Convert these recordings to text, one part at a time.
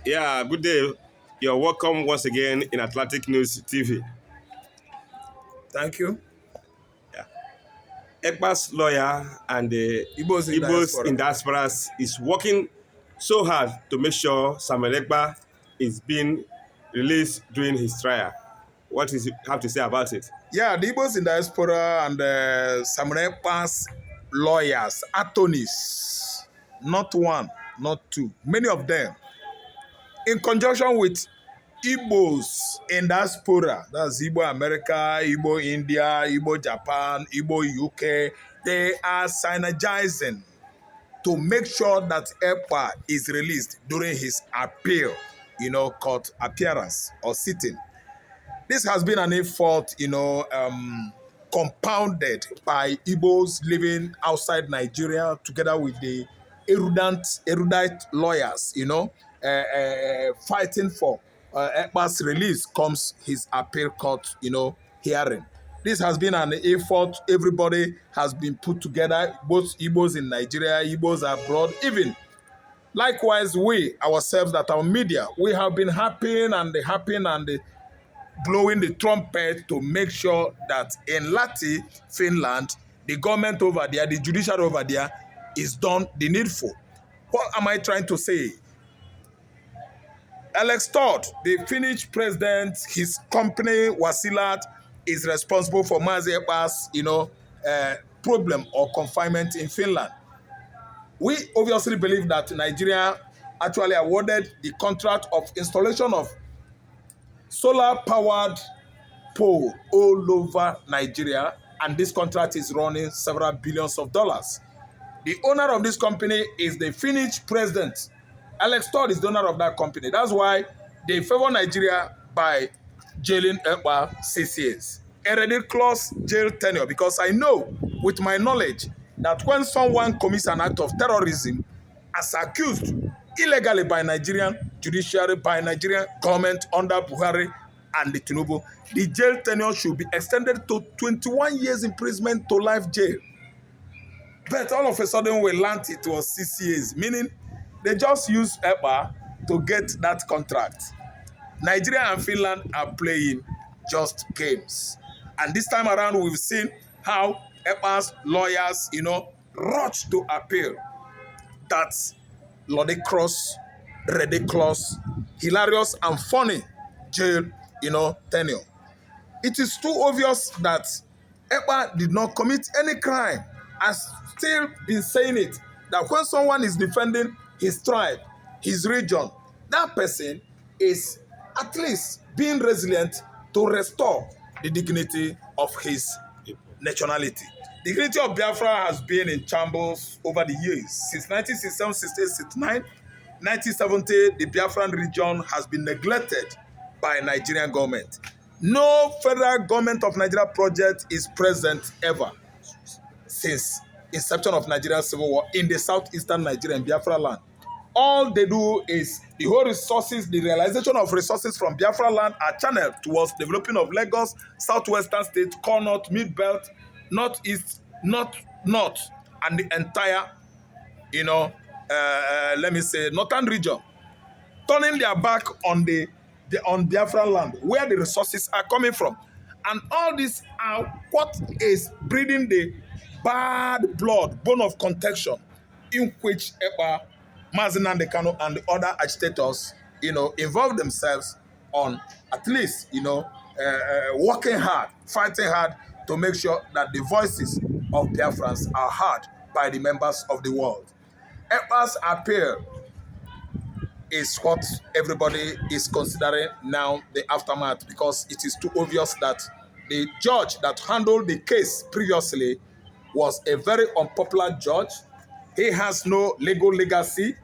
Yeah, good day. You're welcome once again in Atlantic News TV. Thank you. Yeah. Ekpa's lawyer and the Igbos in Igbos diaspora. in diasporas is working so hard to make sure Samuel Ekpa is being released during his trial. What is you have to say about it? Yeah, the Igbos in diaspora and Samurai Pass lawyers, attorneys, not one, not two, many of them, in conjunction with Igbos in diaspora, that's Igbo America, Igbo India, Igbo Japan, Igbo UK, they are synergizing to make sure that Ekpa is released during his appeal, court appearance or sitting. This has been an effort, compounded by Igbos living outside Nigeria together with the erudite lawyers, fighting for Ekpa's release comes his appeal court, hearing. This has been an effort. Everybody has been put together, both Igbos in Nigeria, Igbos abroad, even likewise we ourselves that our media, we have been happy and blowing the trumpet to make sure that in Lati, Finland, the government over there, the judiciary over there, is done the needful. What am I trying to say? Alex Todd, the Finnish president, his company, Wasilat, is responsible for Mazi Ekpa's, problem or confinement in Finland. We obviously believe that Nigeria actually awarded the contract of installation of solar-powered pole all over Nigeria, and this contract is running several billions of dollars. The owner of this company is the Finnish president. Alex Todd is the owner of that company. That's why they favor Nigeria by jailing Ekpa 6 years. A ridiculous jail tenure, because I know with my knowledge that when someone commits an act of terrorism as accused illegally by Nigerian judiciary, by Nigerian government under Buhari and the Tinubu, the jail tenure should be extended to 21 years imprisonment to life jail. But all of a sudden we learned it was 6 years, meaning they just used Ekpa to get that contract. Nigeria and Finland are playing just games. And this time around, we've seen how Ekpa's lawyers, rush to appeal. That's ludicrous, ridiculous, hilarious, and funny jail, tenure. It is too obvious that Ekpa did not commit any crime. I've still been saying it, that when someone is defending his tribe, his region, that person is at least being resilient to restore the dignity of his nationality. The dignity of Biafra has been in shambles over the years. Since 1967, 68, 69, 1970, the Biafran region has been neglected by Nigerian government. No federal government of Nigeria project is present ever since inception of Nigerian civil war in the southeastern Nigerian Biafra land. All they do is the whole resources, the realization of resources from Biafra land are channeled towards developing of Lagos, southwestern states, core north, mid-belt, northeast, north, and the entire, northern region, turning their back on on Biafra land, where the resources are coming from. And all this are what is breeding the bad blood, bone of contention, in which Ekpa, Mazi, Nnamdi, Kanu, and the other agitators, involve themselves on at least, working hard, fighting hard to make sure that the voices of Biafrans are heard by the members of the world. Ekpa's appeal is what everybody is considering now, the aftermath, because it is too obvious that the judge that handled the case previously was a very unpopular judge. He has no legal legacy.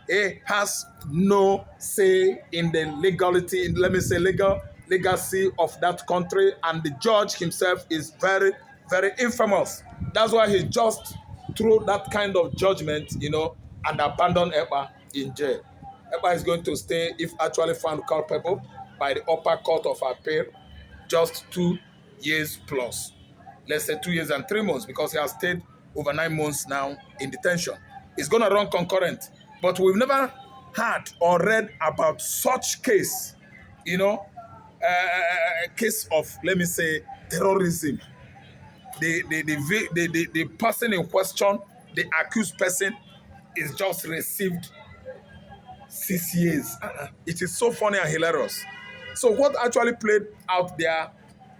He has no say in the legality, legal legacy of that country. And the judge himself is very, very infamous. That's why he just threw that kind of judgment, and abandoned Ekpa in jail. Ekpa is going to stay, if actually found culpable by the upper court of appeal, just 2 years plus. Let's say 2 years and 3 months, because he has stayed over 9 months now in detention. It's going to run concurrent. But we've never heard or read about such case, case of, let me say, terrorism. The person in question, the accused person, is just received 6 years. It is so funny and hilarious. So what actually played out there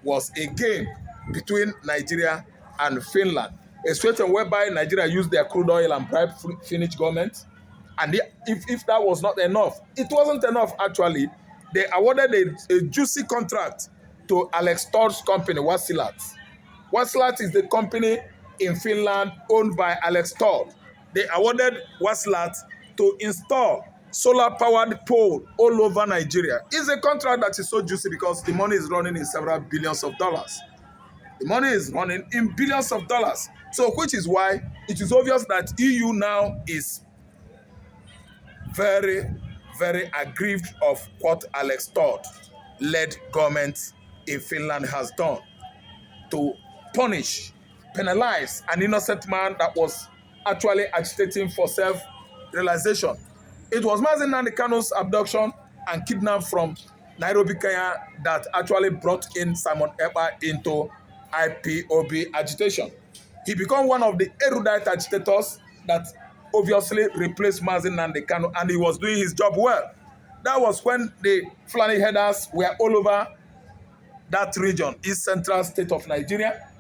was a game between Nigeria and Finland, a situation whereby Nigeria used their crude oil and bribe Finnish government. And if that was not enough, it wasn't enough actually. They awarded a juicy contract to Alex Todd's company, Wasilat. Wasilat is the company in Finland owned by Alex Todd. They awarded Wasilat to install solar-powered pole all over Nigeria. It's a contract that is so juicy because the money is running in several billions of dollars. The money is running in billions of dollars. So which is why it is obvious that EU now is very, very aggrieved of what Alex Todd-led government in Finland has done to penalize an innocent man that was actually agitating for self-realization. It was Mazi Nnamdi Kanu's abduction and kidnapping from Nairobi, Kenya that actually brought in Simon Ekpa into IPOB agitation. He became one of the erudite agitators that obviously replaced Mazi Nnamdi Kanu, and he was doing his job well. That was when the Fulani headers were all over that region, East Central state of Nigeria,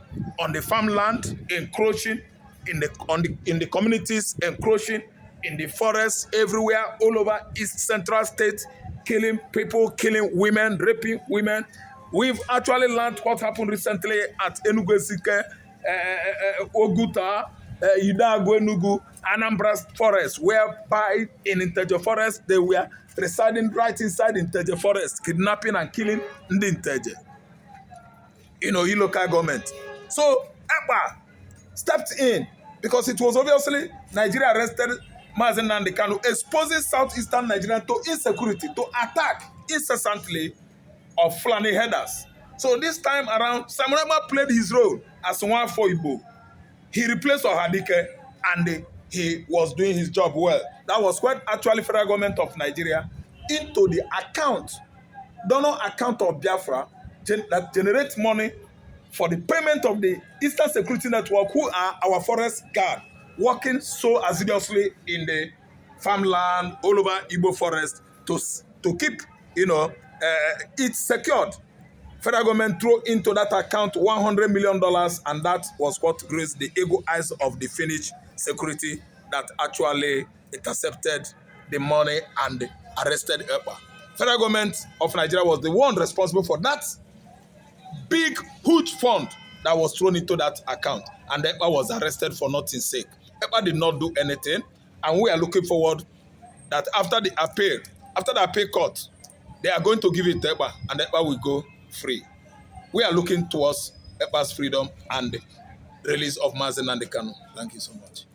on the farmland, encroaching in the communities, encroaching in the forests, everywhere, all over East Central state, killing people, killing women, raping women. We've actually learned what happened recently at Enugu, Oguta, Idago, Enugu, Anambra Forest, whereby in Inteje Forest, they were residing right inside Inteje Forest, kidnapping and killing the Inteje. Local government. So Ekpa stepped in because it was obviously Nigeria arrested Mazi Nnamdi Kanu, exposing southeastern Nigeria to insecurity, to attack incessantly of Fulani headers. So this time around, Simon Ekpa played his role as one for Igbo. He replaced Ohadike and he was doing his job well. That was when actually federal government of Nigeria into the donor account of Biafra that generates money for the payment of the Eastern Security Network, who are our forest guard, working so assiduously in the farmland all over Igbo forest to keep it secured. Federal government threw into that account $100 million, and that was what raised the ego eyes of the Finnish security that actually intercepted the money and arrested Ekpa. Federal government of Nigeria was the one responsible for that big, huge fund that was thrown into that account, and Ekpa was arrested for nothing's sake. Ekpa did not do anything, and we are looking forward that after the appeal court, they are going to give it to Ekpa, and Ekpa will go free. We are looking towards Ekpa's freedom and release of Mazi Nnamdi Kanu. Thank you so much.